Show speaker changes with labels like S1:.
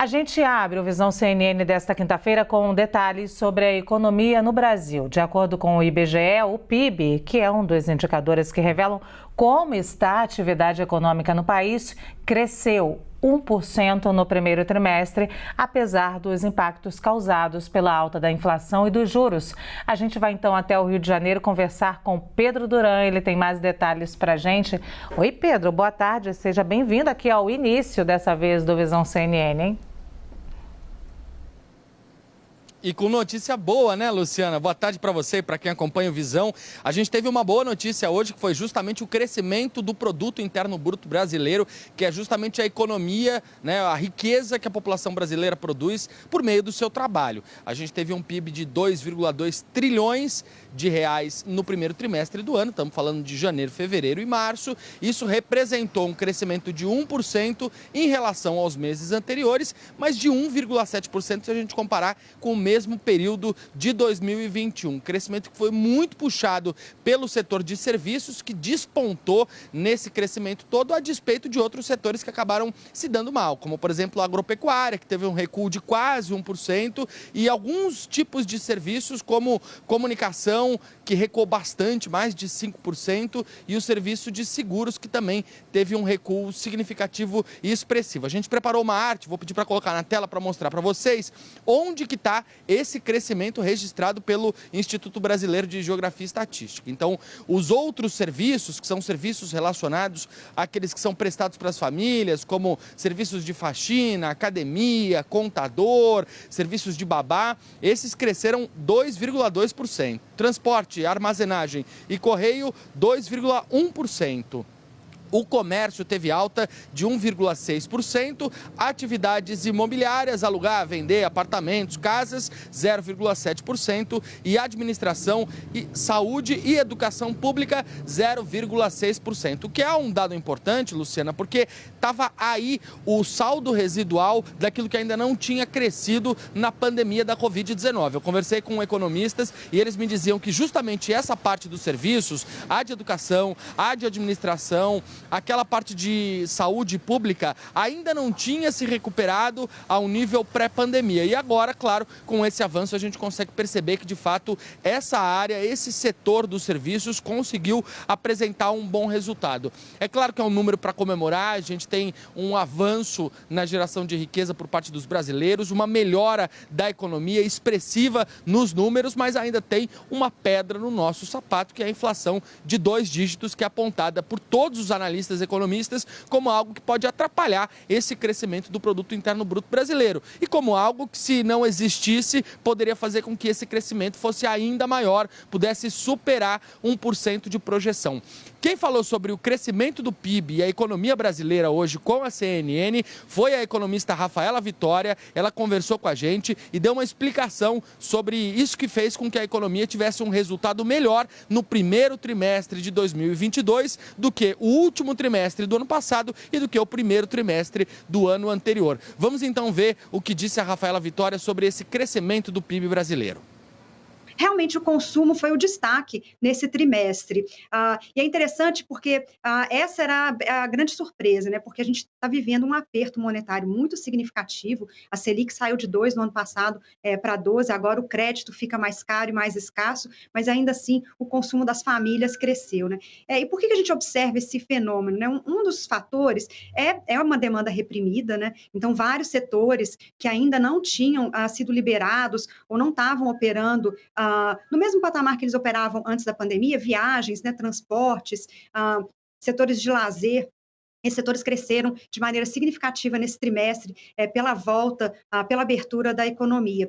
S1: A gente abre o Visão CNN desta quinta-feira com detalhes sobre a economia no Brasil. De acordo com o IBGE, o PIB, que é um dos indicadores que revelam como está a atividade econômica no país, cresceu 1% no primeiro trimestre, apesar dos impactos causados pela alta da inflação e dos juros. A gente vai então até o Rio de Janeiro conversar com Pedro Duran, ele tem mais detalhes para a gente. Oi, Pedro, boa tarde, seja bem-vindo aqui ao início dessa vez do Visão CNN, hein?
S2: E com notícia boa, né, Luciana? Boa tarde para você e para quem acompanha o Visão. A gente teve uma boa notícia hoje, que foi justamente o crescimento do produto interno bruto brasileiro, que é justamente a economia, né, a riqueza que a população brasileira produz por meio do seu trabalho. A gente teve um PIB de 2,2 trilhões de reais no primeiro trimestre do ano, estamos falando de janeiro, fevereiro e março. Isso representou um crescimento de 1% em relação aos meses anteriores, mas de 1,7% se a gente comparar com o mesmo período de 2021. Crescimento que foi muito puxado pelo setor de serviços, que despontou nesse crescimento todo, a despeito de outros setores que acabaram se dando mal, como, por exemplo, a agropecuária, que teve um recuo de quase 1%, e alguns tipos de serviços, como comunicação, que recuou bastante, mais de 5%, e o serviço de seguros, que também teve um recuo significativo e expressivo. A gente preparou uma arte, vou pedir para colocar na tela para mostrar para vocês onde que está esse crescimento registrado pelo Instituto Brasileiro de Geografia e Estatística. Então, os outros serviços, que são serviços relacionados àqueles que são prestados para as famílias, como serviços de faxina, academia, contador, serviços de babá, esses cresceram 2,2%. Transporte, armazenagem e correio, 2,1%. O comércio teve alta de 1,6%, atividades imobiliárias, alugar, vender apartamentos, casas, 0,7%, e administração, e saúde e educação pública, 0,6%. O que é um dado importante, Luciana, porque estava aí o saldo residual daquilo que ainda não tinha crescido na pandemia da Covid-19. Eu conversei com economistas e eles me diziam que justamente essa parte dos serviços, a de educação, a de administração, aquela parte de saúde pública ainda não tinha se recuperado ao nível pré-pandemia. E agora, claro, com esse avanço a gente consegue perceber que, de fato, essa área, esse setor dos serviços conseguiu apresentar um bom resultado. É claro que é um número para comemorar, a gente tem um avanço na geração de riqueza por parte dos brasileiros, uma melhora da economia expressiva nos números, mas ainda tem uma pedra no nosso sapato, que é a inflação de 2 dígitos, que é apontada por todos os analistas economistas como algo que pode atrapalhar esse crescimento do produto interno bruto brasileiro e como algo que, se não existisse, poderia fazer com que esse crescimento fosse ainda maior, pudesse superar 1% de projeção. Quem falou sobre o crescimento do PIB e a economia brasileira hoje com a CNN foi a economista Rafaela Vitória. Ela conversou com a gente e deu uma explicação sobre isso que fez com que a economia tivesse um resultado melhor no primeiro trimestre de 2022 do que o último trimestre do ano passado e do que o primeiro trimestre do ano anterior. Vamos então ver o que disse a Rafaela Vitória sobre esse crescimento do PIB brasileiro.
S3: Realmente o consumo foi o destaque nesse trimestre. E é interessante porque essa era a grande surpresa, né? Porque a gente está vivendo um aperto monetário muito significativo. A Selic saiu de 2 no ano passado para 12, agora o crédito fica mais caro e mais escasso, mas ainda assim o consumo das famílias cresceu, né? E por que a gente observa esse fenômeno, né? Um dos fatores é uma demanda reprimida, né? Então, vários setores que ainda não tinham sido liberados ou não estavam operando no mesmo patamar que eles operavam antes da pandemia, viagens, né, transportes, setores de lazer. Esses setores cresceram de maneira significativa nesse trimestre pela volta, pela abertura da economia.